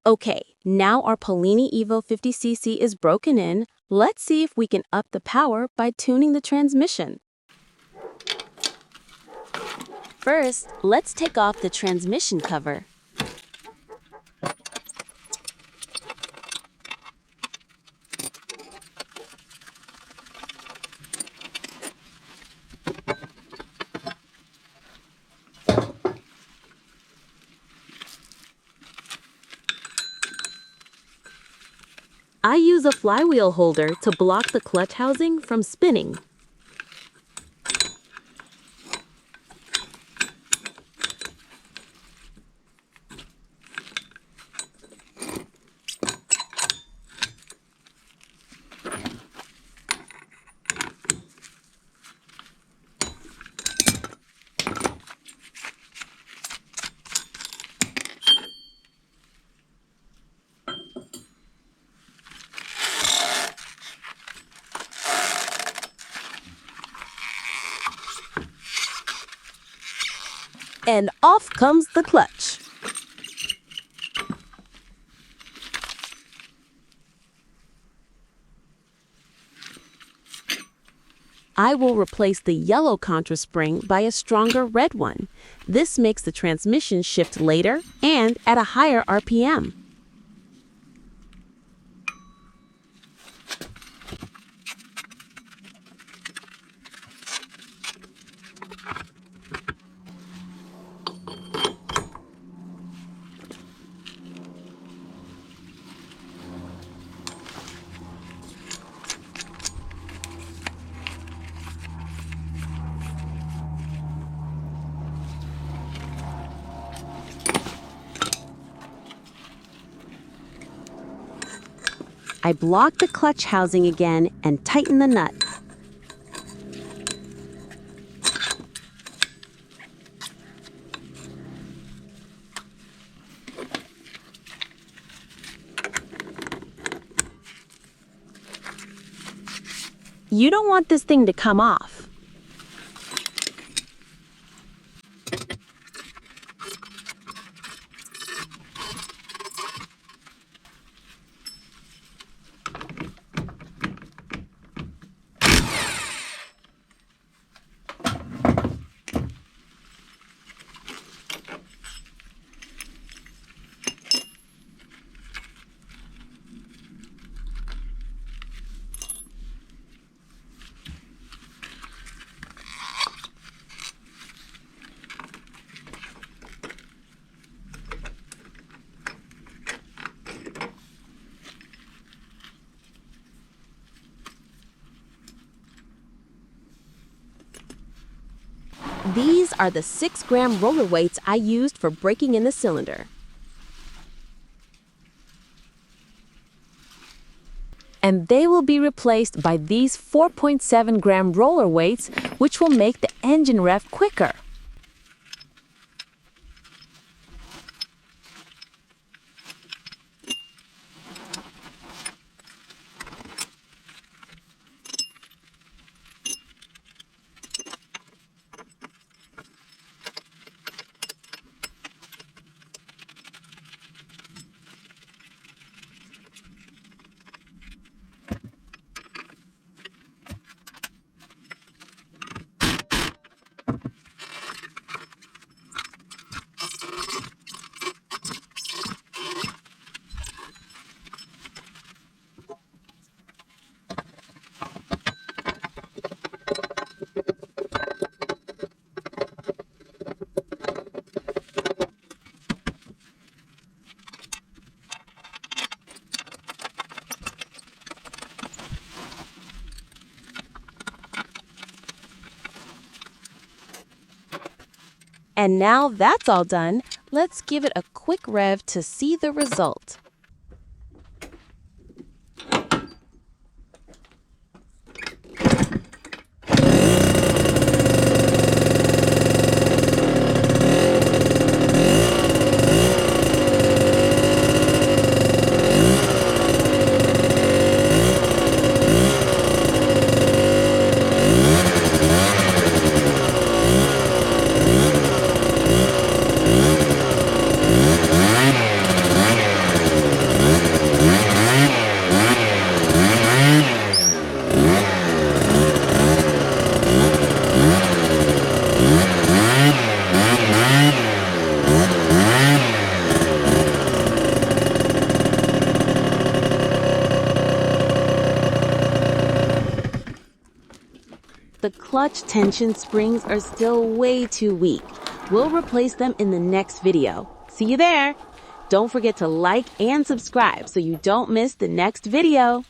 Okay, now our Polini Evo 50cc is broken in. Let's see if we can up the power by tuning the transmission. First, let's take off the transmission cover. I use a flywheel holder to block the clutch housing from spinning. And off comes the clutch. I will replace the yellow contra spring by a stronger red one. This makes the transmission shift later and at a higher RPM. I block the clutch housing again and tighten the nut. You don't want this thing to come off. These are the 6-gram roller weights I used for breaking in the cylinder. And they will be replaced by these 4.7-gram roller weights, which will make the engine rev quicker. And now that's all done, let's give it a quick rev to see the result. the clutch tension springs are still way too weak. We'll replace them in the next video. See you there! Don't forget to like and subscribe so you don't miss the next video.